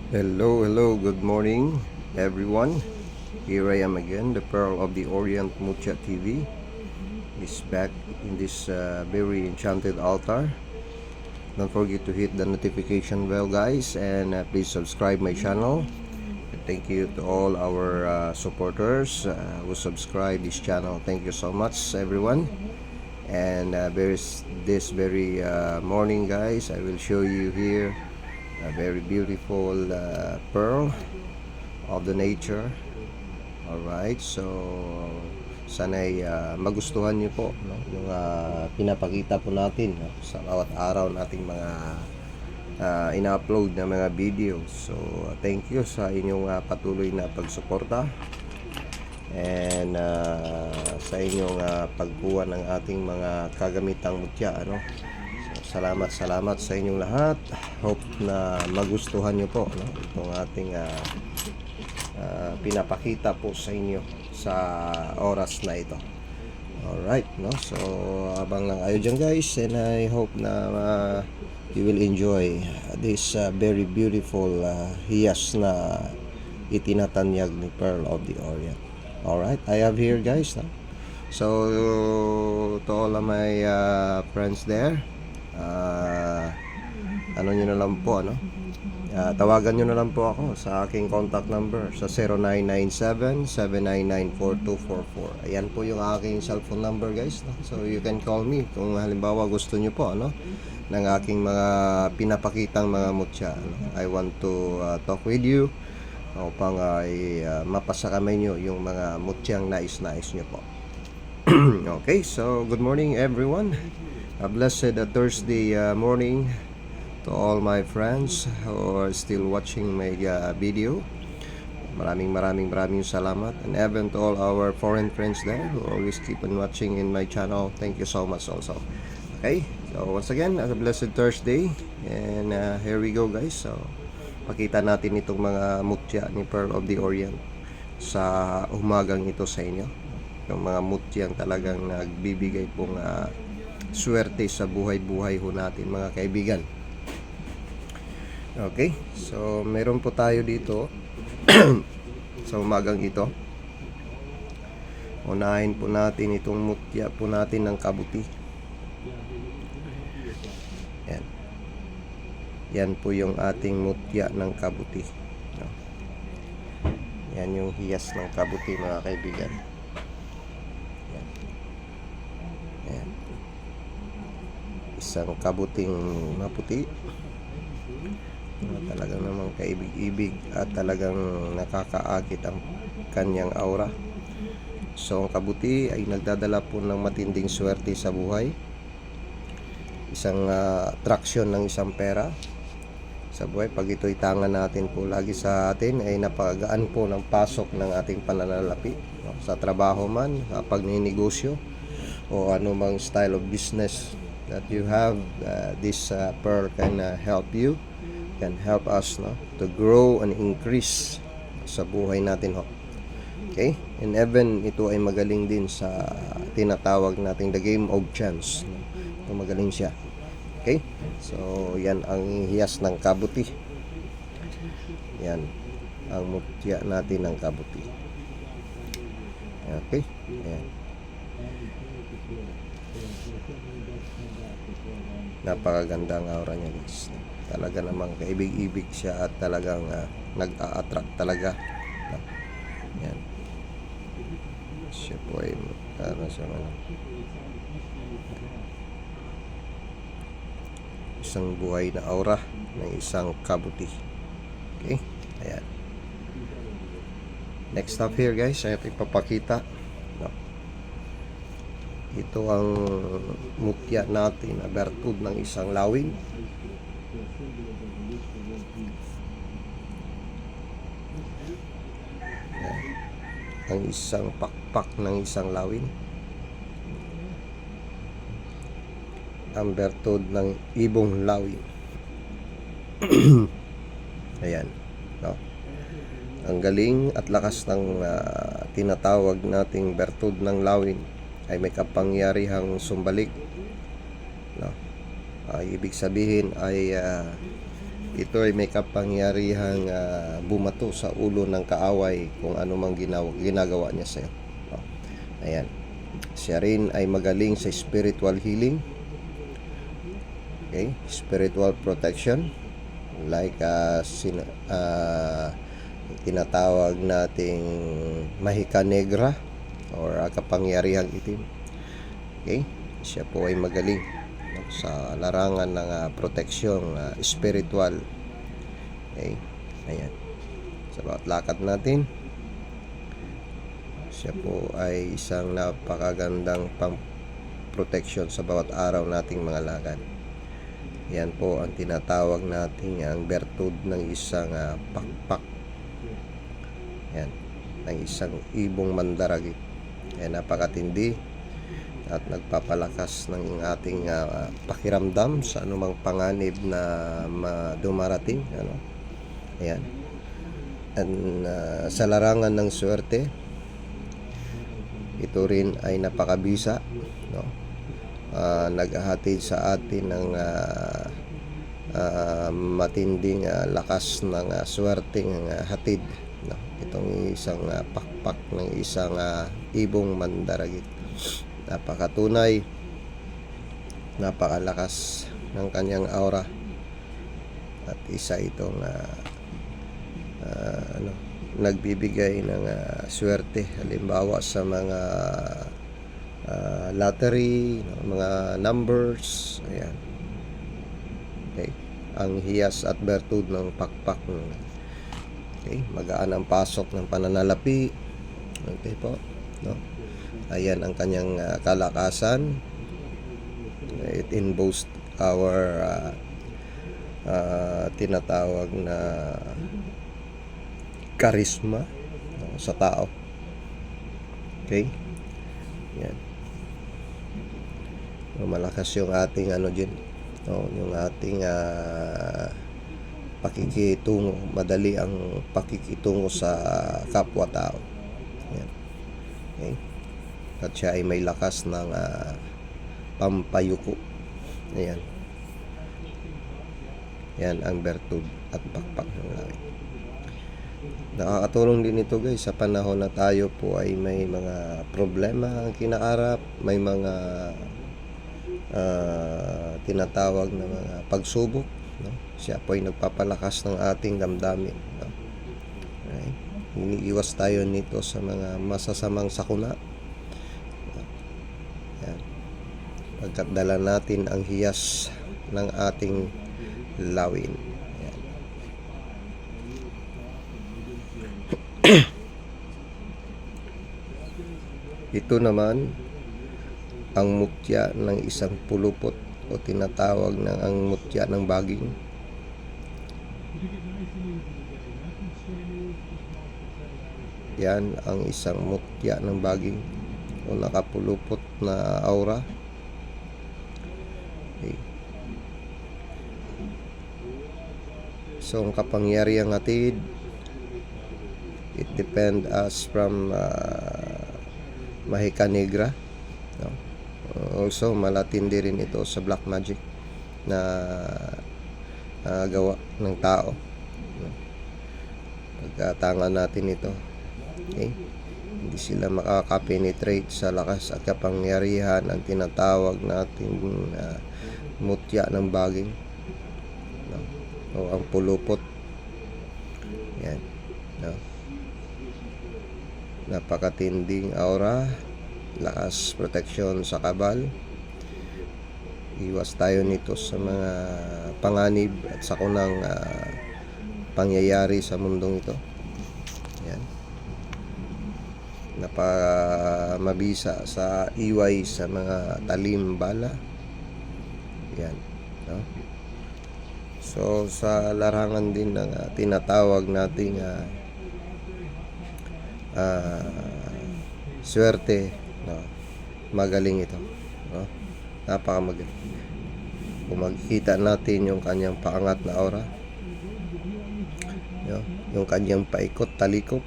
Hello, good morning everyone. Here I am again, the Pearl of the Orient Mucha TV is back in this very enchanted altar. Don't forget to hit the notification bell, guys, and please subscribe my channel. And thank you to all our supporters who subscribe this channel. Thank you so much, everyone. And this very morning, guys, I will show you here a very beautiful pearl of the nature. Alright, so sana'y magustuhan nyo po, no? Yung pinapakita po natin, no? Sa bawat araw nating mga ina-upload na mga videos. So thank you sa inyong patuloy na pagsuporta and sa inyong pagkuha ng ating mga kagamitang mutya, ano? Salamat sa inyong lahat. Hope na magustuhan nyo po, no? Itong ating pinapakita po sa inyo sa oras na ito. Alright, no? So abang lang kayo dyan, guys, and I hope na you will enjoy this very beautiful hiyas na itinatanyag ni Pearl of the Orient. Alright, I have here, guys, no? So to all of my friends there, ano nyo na lang po, ano? Tawagan nyo na lang po ako sa aking contact number sa 0997-799-4244. Ayan po yung aking cellphone number, guys, no? So you can call me kung halimbawa gusto nyo po, ano, ng aking mga pinapakitang mga mutya, ano? I want to talk with you upang mapasa kamay nyo yung mga mutyang nais-nais nyo po. Okay, so good morning everyone. A blessed Thursday morning to all my friends who are still watching my video. Maraming salamat, and even to all our foreign friends there who always keep on watching in my channel. Thank you so much also. Okay, so once again, a blessed Thursday, and here we go, guys. So pakita natin itong mga mutya ni Pearl of the Orient sa umagang ito sa inyo. Yung mga mutyang talagang nagbibigay pong swerte sa buhay-buhay ho natin, mga kaibigan. Okay, so meron po tayo dito sa umagang ito. Unahin po natin itong mutya po natin ng kabuti. Yan. Yan po yung ating mutya ng kabuti, no? Yan yung hiyas ng kabuti, mga kaibigan. Yan. Yan. Isang kabuting maputi na talagang namang kaibig-ibig at talagang nakakaakit ang kanyang aura. So ang kabuti ay nagdadala po ng matinding swerte sa buhay, isang attraction ng isang pera sa buhay. Pag ito'y tangan natin po lagi sa atin, ay napagaan po ng pasok ng ating pananalapi, no? Sa trabaho man, sa pagninegosyo o anumang style of business that you have, this pearl can help you, can help us, no, to grow and increase sa buhay natin, ho. Okay, and even ito ay magaling din sa tinatawag nating the game of chance, no? Ito magaling siya. Okay, so yan ang hiyas ng kabuti. Yan ang mutya natin ng kabuti. Okay, yan. Napakaganda ang aura niya, guys. Talaga namang kaibig-ibig siya at talagang nag-a-attract talaga. Yan. Siya po ay isang buhay na aura ng isang kabuti. Okay? Ayan. Next up here, guys, ay ipapakita. No? Ito ang mutya natin na bertud ng isang lawin. Ayan. Ang isang pakpak ng isang lawin. Ang bertud ng ibong lawin. Ayan, no? Ang galing at lakas ng tinatawag nating bertud ng lawin ay may kapangyarihang sumbalik, no? Ibig sabihin ay ito ay may kapangyarihang bumato sa ulo ng kaaway kung ano mang ginagawa niya sa'yo. Ayan. Siya rin ay magaling sa spiritual healing. Okay? Spiritual protection. Like tinatawag nating mahika negra or kapangyarihang itim. Okay? Siya po ay magaling sa larangan ng proteksyon spiritual. Okay? Ayan. Sa bawat lakad natin, siya po ay isang napakagandang pang-protection sa bawat araw nating mga lakad. Yan po ang tinatawag nating ang bertud ng isang pakpak. Yan, ng isang ibong mandaragit. Yan, napakatindi at nagpapalakas ng ating pakiramdam sa anumang panganib na dumarating. Ano? Ayan. And sa larangan ng swerte, ito rin ay napakabisa, no? Naghahatid sa atin ng matinding lakas ng swerteng hatid, no? Itong isang pakpak ng isang ibong mandaragit. Napakatunay, napakalakas ng kanyang aura at isa itong nagbibigay ng swerte, halimbawa sa mga lottery, mga numbers. Ayan. Okay. Ang hiyas at bertud ng pakpak. Okay. Magaan ang pasok ng pananalapi. Okay po, no? Ayan ang kanyang kalakasan. It involves our tinatawag na charisma, no, sa tao. Okay? Yan. Malakas yung ating dyan, no, yung ating pakikitungo, madali ang pakikitungo sa kapwa-tao. Yan. Okay? At siya ay may lakas ng pampayuko. Ayan. Yan ang bertud at pakpak ng langit. Nakakatulong din ito guys sa panahon na tayo po ay may mga problema ang kinaharap, may mga tinatawag na mga pagsubok, no? Siya po ay nagpapalakas ng ating damdamin, no? Okay? Iniiwas tayo nito sa mga masasamang sakuna. Yan. Pagkat dala natin ang hiyas ng ating lawin. Ito naman ang mutya ng isang pulupot o tinatawag ng ang mutya ng baging. Yan ang isang mutya ng baging o nakapulupot na aura. Okay. So ang kapangyarihang hatid, it depend us from mahika negra, no? Also malatindi rin ito sa black magic na gawa ng tao, no? Pagkatangan natin ito, okay, hindi sila makaka-penetrate sa lakas at kapangyarihan ang tinatawag nating mutya ng baging, no? O ang pulupot. Yan, no? Napakatinding aura, lakas proteksyon sa kabal. Iwas tayo nito sa mga panganib at sakunang pangyayari sa mundong ito. Yan. Mabisa sa iway sa mga talim bala. Yan, no? So sa larangan din ng tinatawag nating swerte, no? Magaling ito, no? Napakamagaling. Kung makikita natin yung kanyang paangat na aura, no? Yung kanyang paikot, talikop,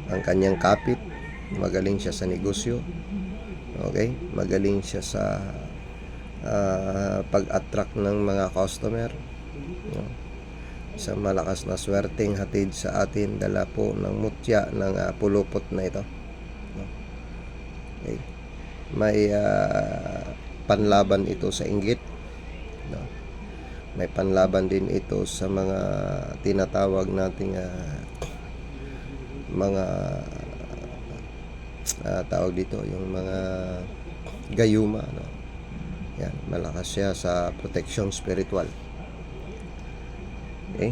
ang kanyang kapit, magaling siya sa negosyo. Okay? Magaling siya sa pag-attract ng mga customer. Isang malakas na swerteng hatid sa atin, dala po ng mutya ng pulupot na ito. Okay. May panlaban ito sa inggit. May panlaban din ito sa mga tinatawag nating mga tawag dito, yung mga gayuma, no? Yan, malakas siya sa protection spiritual. Okay?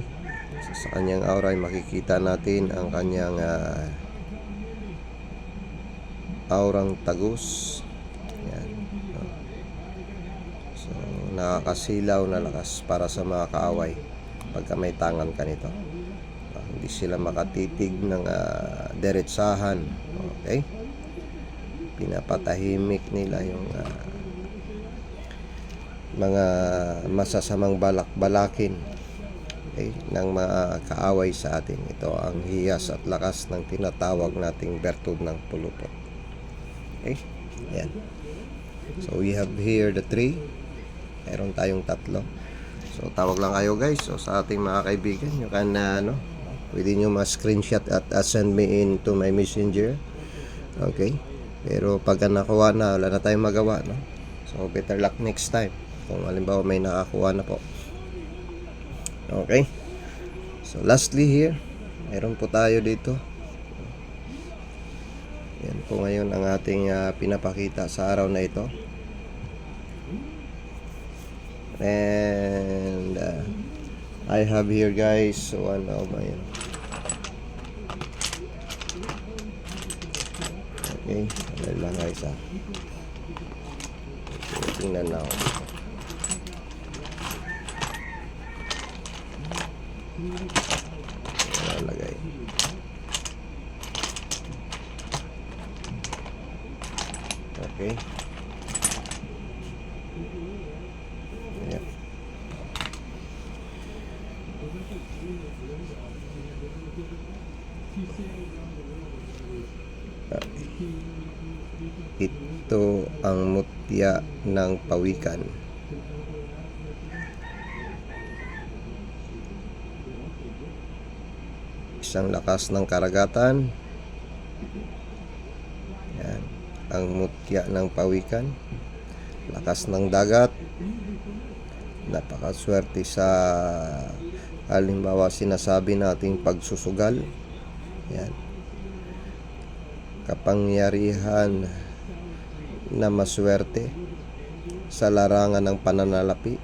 So, sa kanyang aura ay makikita natin ang kanyang aurang tagus. Yan. So, nakakasilaw na lakas para sa mga kaaway pagka may tangan ka nito. Hindi sila makatitig ng diretsahan. Okay? Pinapatahimik nila yung mga masasamang balak-balakin, okay, ng mga kaaway sa atin. Ito ang hiyas at lakas ng tinatawag nating bertud ng pulupot. Okay? Yan. So we have here the 3. Meron tayong 3. So tawag lang kayo guys. So sa ating mga kaibigan, you can pwede nyo ma-screenshot at send me into my messenger. Okay? Pero pagka nakuha na, wala na tayong magawa, no? So better luck next time kung halimbawa may nakakuha na po. Okay? So lastly here, meron po tayo dito. Yan po ngayon ang ating pinapakita sa araw na ito. And I have here guys one of my okay, dahil lang guys tingnan na ako dito. Lalagay. Okay. Ayan. Ito ang mutya ng pawikan. Isang lakas ng karagatan. Yan. Ang mutya ng pawikan. Lakas ng dagat. Napakaswerte sa halimbawa sinasabi nating pagsusugal. Yan. Kapangyarihan na maswerte sa larangan ng pananalapi.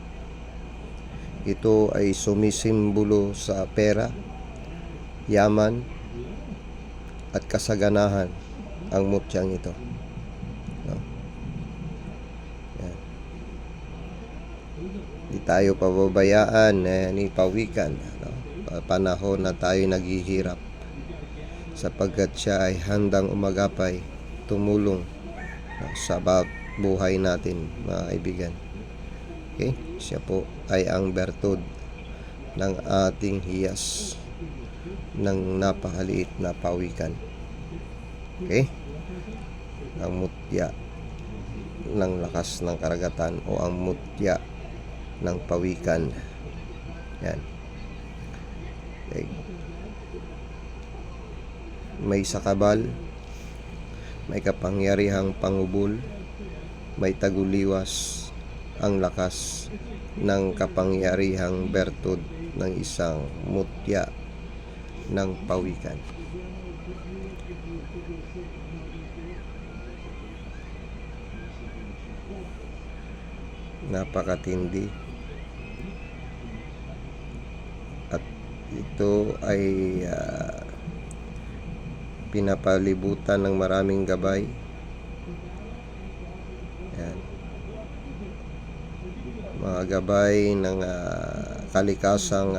Ito ay sumisimbolo sa pera, yaman at kasaganahan ang mutyang ito. No? Yan. Di tayo pababayaan ni pawikan, no? Panahon na tayo naghihirap, sapagkat siya ay handang umagapay, tumulong sa buhay natin, mga kaibigan. Okay? Siya po ay ang bertud ng ating hiyas ng napakaliit na pawikan. Okay? Ang mutya ng lakas ng karagatan o ang mutya ng pawikan. Yan. Okay. May sakabal, may kapangyarihang pangubol, may taguliwas ang lakas ng kapangyarihang bertud ng isang mutya ng pawikan. Napakatindi. At ito ay pinapalibutan ng maraming gabay. Yan. Mga gabay ng kalikasang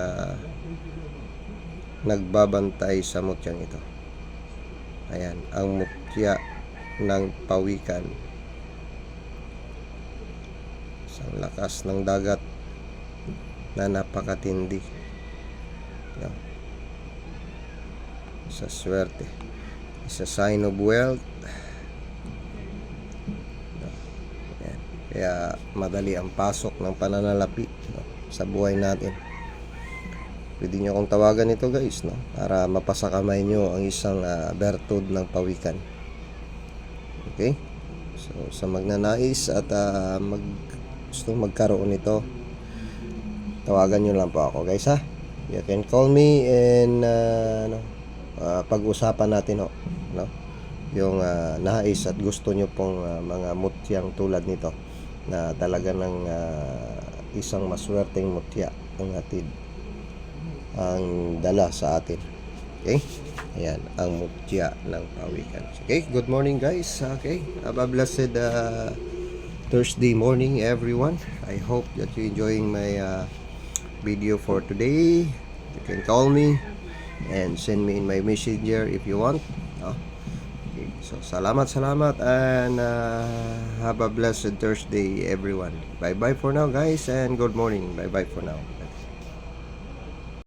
nagbabantay sa mutyang ito. Ayan, ang mutya ng pawikan. Isang lakas ng dagat na napakatindi. Yan. Sa swerte. It's a sign of wealth. Yan. Kaya madali ang pasok ng pananalapi, no, sa buhay natin. Pwede nyo akong tawagan ito guys, no? Para mapasa kamay nyo ang isang bertud ng pawikan. Okay? So sa magnanais at gustong magkaroon nito, tawagan nyo lang po ako guys ha. You can call me and pag-usapan natin ho, no? Yung nais at gusto nyo pong mga mutyang tulad nito na talaga ng isang maswerteng mutya ang hatid, ang dala sa atin. Okay? Ayan, ang mutya ng pawikan. Okay, good morning guys. Okay, have a blessed Thursday morning everyone. I hope that you enjoying my video for today. You can call me and send me in my messenger if you want. Okay, so salamat and have a blessed Thursday everyone. Bye bye for now guys and good morning. Bye bye for now.